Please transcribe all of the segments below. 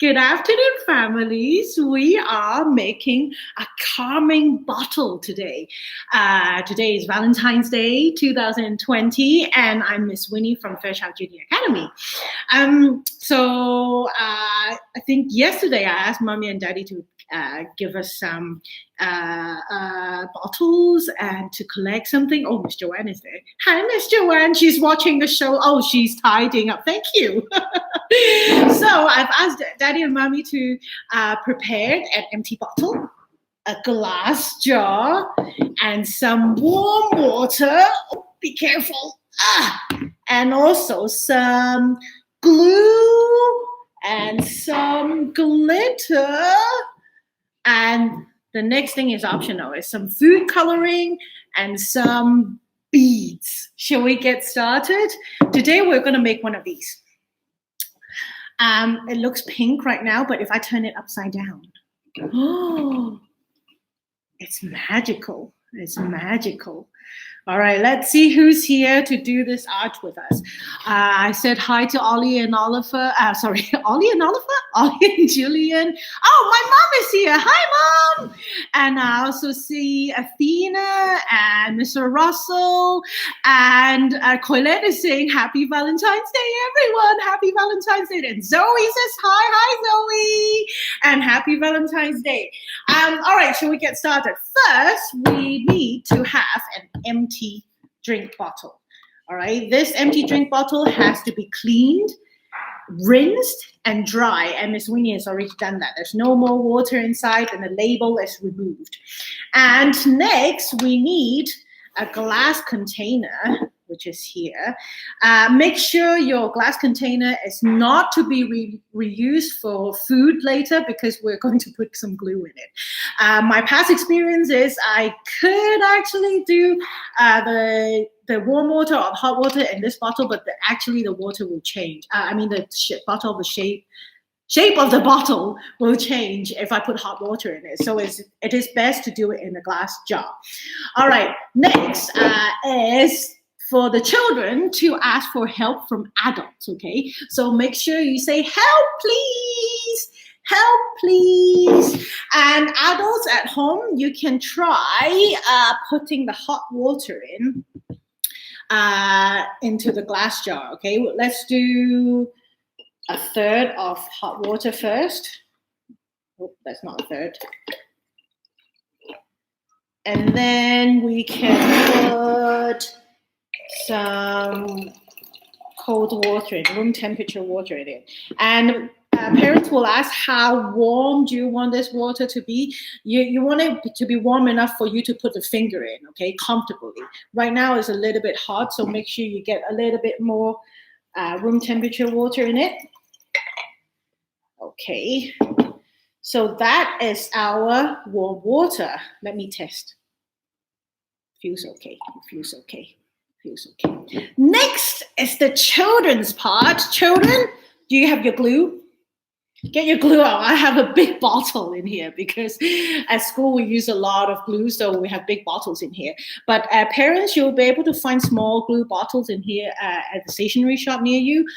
Good afternoon, families. We are making a calming bottle today. Today is Valentine's Day 2020, and I'm Miss Winnie from Fairchild Junior Academy. I think yesterday I asked Mommy and Daddy to give us some bottles and to collect something. Oh, Miss Joanne is there. Hi, Miss Joanne. She's watching the show. Oh, she's tidying up. Thank you. So I've asked Daddy and Mommy to prepare an empty bottle, a glass jar, and some warm water. Oh, be careful. And also some glue and some glitter. And the next thing is optional. Is some food coloring and some beads. Shall we get started? Today we're going to make one of these. It looks pink right now, but if I turn it upside down, oh, it's magical. It's magical. All right, let's see who's here to do this art with us. I said hi to Ollie and Oliver. Ollie and Oliver? Ollie and Julian. Oh, my mom is here. Hi, Mom. And I also see Athena and Mr. Russell. And Colette is saying Happy Valentine's Day, everyone. Happy Valentine's Day. And Zoe says hi, Zoe. And Happy Valentine's Day. All right, shall we get started? First, we need to have an empty drink bottle. All right, this empty drink bottle has to be cleaned, rinsed, and dry. And Miss Winnie has already done that. There's no more water inside, and the label is removed. And next, we need a glass container, which is here. Make sure your glass container is not to be reused for food later, because we're going to put some glue in it. My past experience is I could actually do the warm water or hot water in this bottle, but actually the water will change. The shape of the bottle will change if I put hot water in it. So it is best to do it in a glass jar. All right, next is for the children to ask for help from adults, okay? So make sure you say, help, please. Help, please. And adults at home, you can try putting the hot water into the glass jar, okay? Let's do a third of hot water first. Oh, that's not a third. And then we can put some cold water in, room temperature water in it. And parents will ask, how warm do you want this water to be? You want it to be warm enough for you to put the finger in, okay, comfortably. Right now it's a little bit hot, so make sure you get a little bit more room temperature water in it. Okay, so that is our warm water. Let me test. Feels okay, feels okay, feels okay. Next is the children's part. Children, do you have your glue? Get your glue out. I have a big bottle in here because at school we use a lot of glue, so we have big bottles in here. But parents, you'll be able to find small glue bottles in here at the stationery shop near you.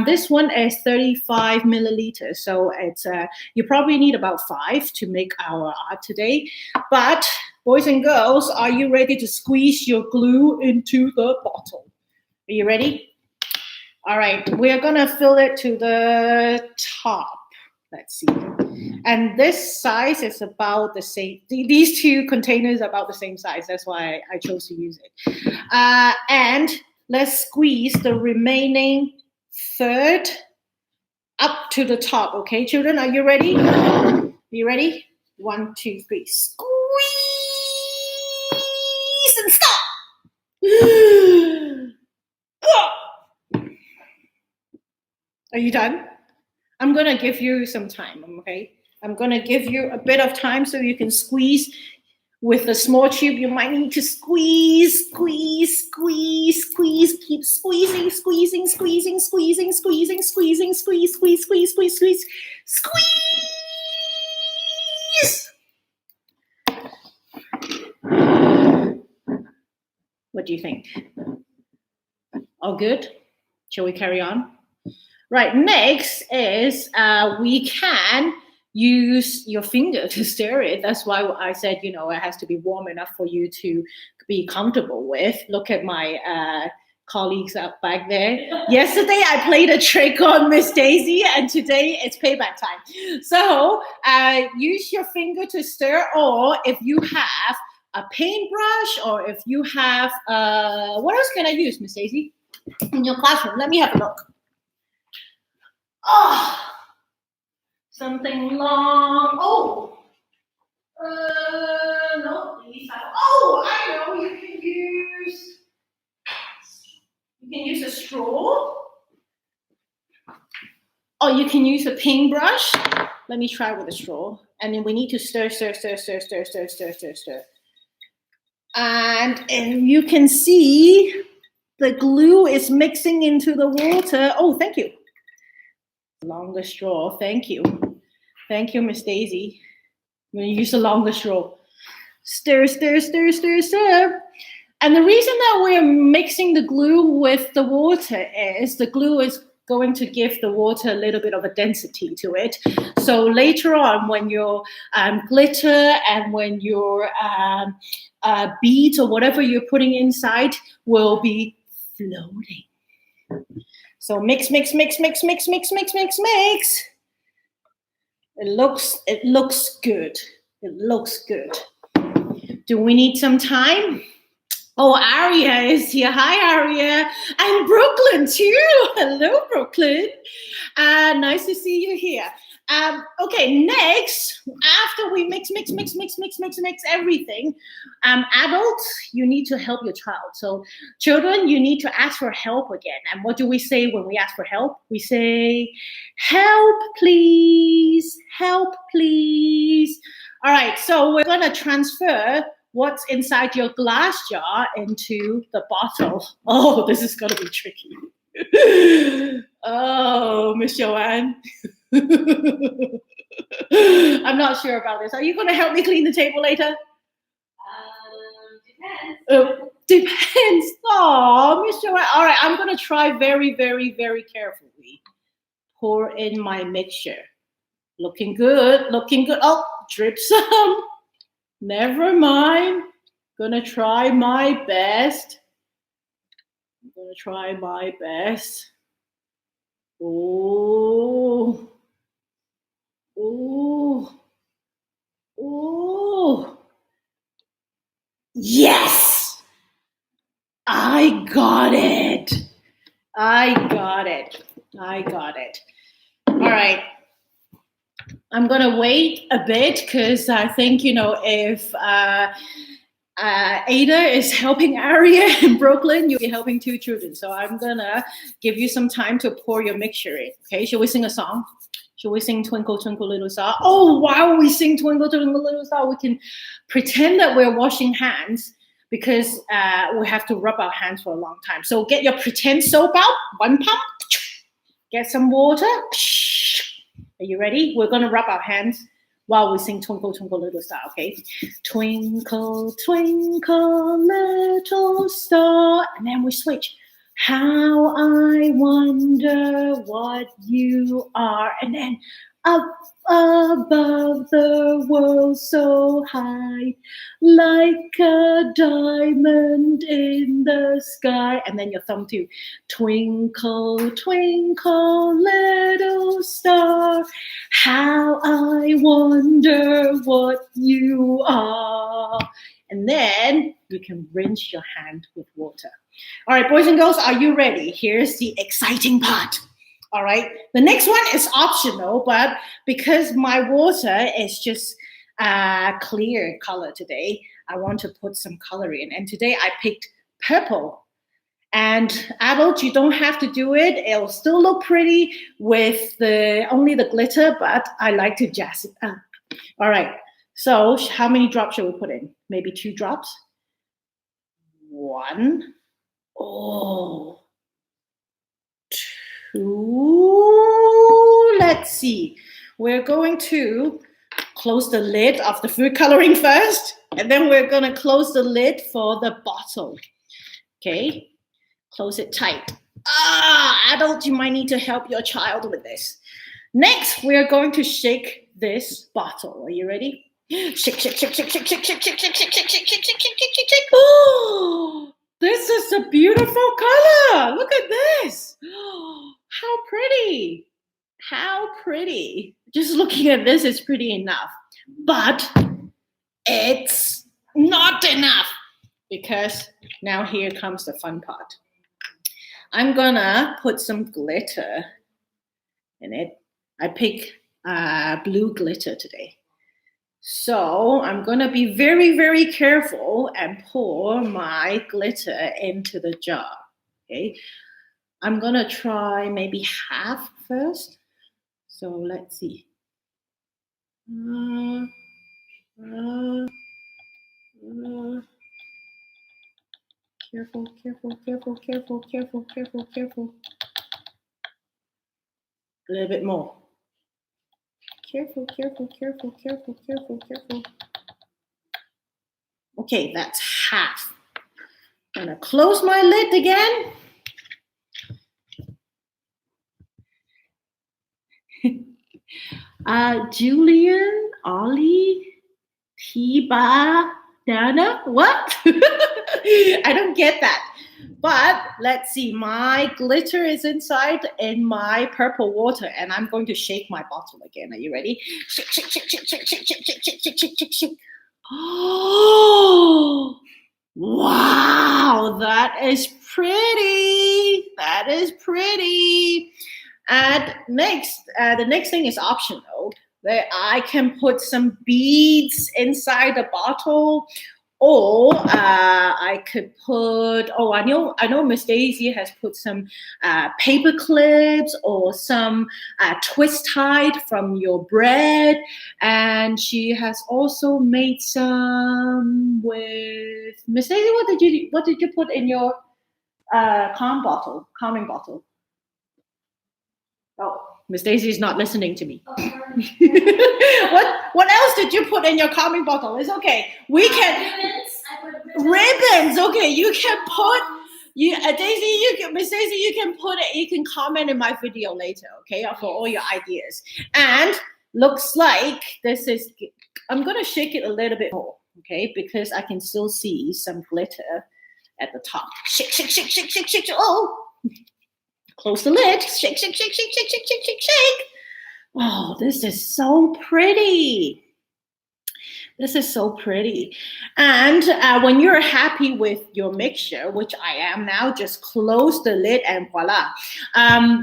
This one is 35 milliliters, so it's you probably need about 5 to make our art today. But boys and girls, are you ready to squeeze your glue into the bottle? Are you ready? All right, we're gonna fill it to the top. Let's see. And this size is about the same. These two containers are about the same size. That's why I chose to use it. And let's squeeze the remaining third up to the top. Okay, children, are you ready? Are you ready? 1, 2, 3. Squeeze and stop. Are you done? I'm going to give you some time, okay? I'm going to give you a bit of time so you can squeeze with the small tube. You might need to squeeze, squeeze, squeeze, squeeze. Keep squeezing, squeezing, squeezing, squeezing, squeezing, squeezing, squeeze, squeeze, squeeze, squeeze, squeeze, squeeze. What do you think? All good? Shall we carry on? Right, next is we can use your finger to stir it. That's why I said, it has to be warm enough for you to be comfortable with. Look at my colleagues up back there. Yesterday, I played a trick on Miss Daisy, and today it's payback time. So use your finger to stir, or if you have a paintbrush, or if you have, what else can I use, Miss Daisy? In your classroom, let me have a look. Oh, something long. Oh, no, these are. Oh, I know. You can use a straw, or you can use a paintbrush. Let me try with a straw, and then we need to stir. And you can see the glue is mixing into the water. Oh, thank you. Longer straw. Thank you, Miss Daisy. I'm going to use a longer straw. Stir. And the reason that we're mixing the glue with the water is the glue is going to give the water a little bit of a density to it. So later on, when your glitter and when your beads or whatever you're putting inside will be floating. So mix. It looks good. Do we need some time? Oh, Aria is here. Hi, Aria. And Brooklyn too. Hello, Brooklyn. Nice to see you here. Okay, next, after we mix everything, adults, you need to help your child. So children, you need to ask for help again. And what do we say when we ask for help? We say, help, please. Help, please. All right, so we're going to transfer what's inside your glass jar into the bottle. Oh, this is going to be tricky. Oh, Miss Joanne. I'm not sure about this. Are you going to help me clean the table later? Depends. Depends. Oh, Miss Joanne. All right, I'm going to try very, very, very carefully. Pour in my mixture. Looking good. Oh, drip some. Never mind. Gonna try my best. Oh. Yes! I got it. All right. I'm gonna wait a bit because I think, if Ada is helping Aria in Brooklyn, you'll be helping two children. So I'm gonna give you some time to pour your mixture in. Okay, shall we sing a song? Shall we sing Twinkle, Twinkle, Little Star? Oh, while we sing Twinkle, Twinkle, Little Star, we can pretend that we're washing hands because we have to rub our hands for a long time. So get your pretend soap out, 1 pump, get some water. Are you ready? We're gonna rub our hands while we sing Twinkle, Twinkle, Little Star, okay? Twinkle, twinkle, little star. And then we switch. How I wonder what you are. And then up above the world so high, like a diamond in the sky. And then your thumb too. Twinkle, twinkle, little star, how I wonder what you are. And then you can rinse your hand with water. All right, boys and girls, are you ready? Here's the exciting part. All right, the next one is optional, but because my water is just clear color today, I want to put some color in. And today I picked purple. And adults, you don't have to do it. It'll still look pretty with only the glitter, but I like to jazz it up. All right, so how many drops shall we put in? Maybe 2 drops? 1. Oh. 2. Let's see. We're going to close the lid of the food coloring first, and then we're going to close the lid for the bottle. Okay, close it tight. Adult, you might need to help your child with this. Next, we are going to shake this bottle. Are you ready? Shake, shake, shake, shake, shake, shake, shake, shake, shake, shake, shake, shake, shake, shake, shake, shake, shake, shake. Oh, this is a beautiful color. Look at this. How pretty. How pretty. Just looking at this is pretty enough. But it's not enough, because now here comes the fun part. I'm gonna put some glitter in it. I pick blue glitter today. So I'm gonna be very, very careful and pour my glitter into the jar, okay? I'm gonna try maybe half first. So let's see. Careful, careful, careful, careful, careful, careful, careful. A little bit more. Careful, careful, careful, careful, careful, careful. Okay, that's half. I'm gonna close my lid again. Julian, Ollie, Tiba, Dana, what? I don't get that. But let's see, my glitter is inside in my purple water, and I'm going to shake my bottle again. Are you ready? Shake, shake, shake, shake, shake, shake, shake, shake, shake, shake, shake, shake. Oh, wow, that is pretty. That is pretty. And next, the next thing is optional. That I can put some beads inside the bottle, or I could put. Oh, I know. Miss Daisy has put some paper clips or some twist tied from your bread, and she has also made some with Miss Daisy. What did you put in your calming bottle? Oh, Miss Daisy is not listening to me. What else did you put in your calming bottle? It's okay. We can ribbons. Okay, you can put Daisy. Miss Daisy, you can put it. You can comment in my video later. Okay, for all your ideas. And looks like this is. I'm gonna shake it a little bit more. Okay, because I can still see some glitter at the top. Shake, shake, shake, shake, shake, shake. Oh. Close the lid. Shake, shake, shake, shake, shake, shake, shake, shake, shake. Oh, this is so pretty. This is so pretty. And when you're happy with your mixture, which I am now, just close the lid and voila.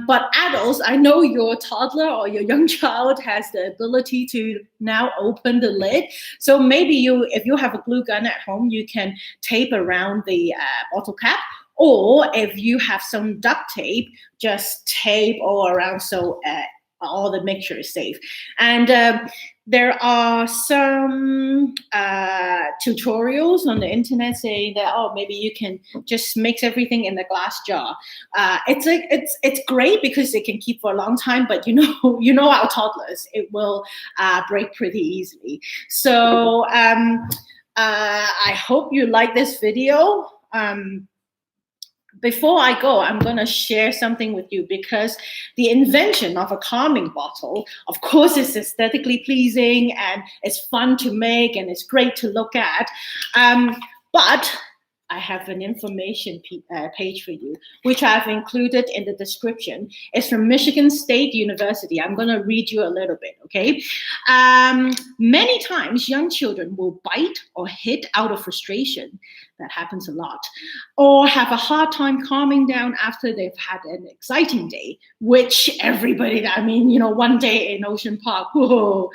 But adults, I know your toddler or your young child has the ability to now open the lid. So maybe if you have a glue gun at home, you can tape around the bottle cap. Or if you have some duct tape, just tape all around so all the mixture is safe. And there are some tutorials on the internet saying that, oh, maybe you can just mix everything in the glass jar. It's great because it can keep for a long time, but you know our toddlers, it will break pretty easily. So I hope you like this video. Before I go, I'm going to share something with you, because the invention of a calming bottle, of course, is aesthetically pleasing and it's fun to make and it's great to look at. But I have an information page for you, which I've included in the description. It's from Michigan State University. I'm going to read you a little bit, okay? Many times, young children will bite or hit out of frustration. That happens a lot. Or have a hard time calming down after they've had an exciting day, which everybody, one day in Ocean Park, whoa.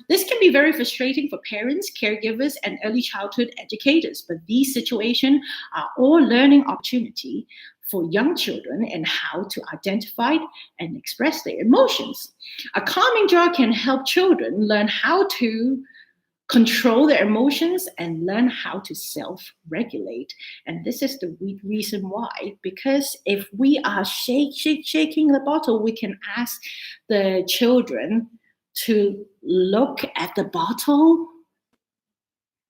This can be very frustrating for parents, caregivers, and early childhood educators, but these situations are all learning opportunity for young children and how to identify and express their emotions. A calming jar can help children learn how to control their emotions and learn how to self-regulate. And this is the reason why, because if we are shaking the bottle, we can ask the children to look at the bottle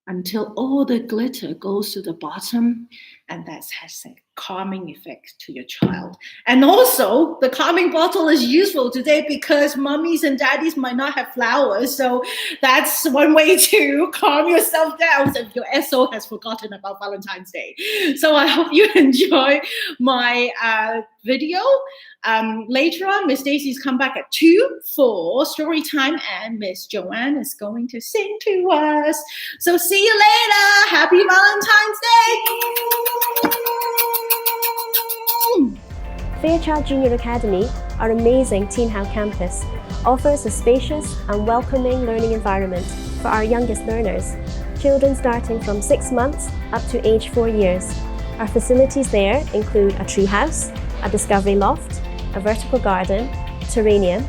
until all the glitter goes to the bottom. and that has a calming effect to your child. And also, the calming bottle is useful today because mummies and daddies might not have flowers. So that's one way to calm yourself down if your SO has forgotten about Valentine's Day. So I hope you enjoy my video. Later on, Miss Stacy's come back at 2 for story time, and Miss Joanne is going to sing to us. So see you later. Happy Valentine's Day. Fairchild Junior Academy, our amazing Teen House campus, offers a spacious and welcoming learning environment for our youngest learners, children starting from 6 months up to age 4 years. Our facilities there include a tree house, a discovery loft, a vertical garden, terrarium.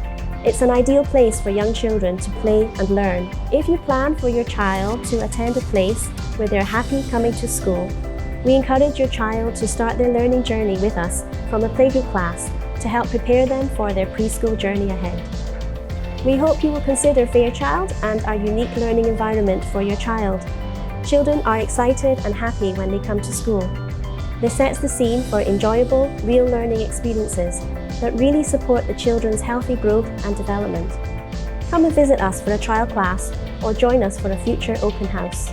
It's an ideal place for young children to play and learn. If you plan for your child to attend a place where they're happy coming to school, we encourage your child to start their learning journey with us from a playgroup class to help prepare them for their preschool journey ahead. We hope you will consider Fairchild and our unique learning environment for your child. Children are excited and happy when they come to school. This sets the scene for enjoyable, real learning experiences that really support the children's healthy growth and development. Come and visit us for a trial class or join us for a future open house.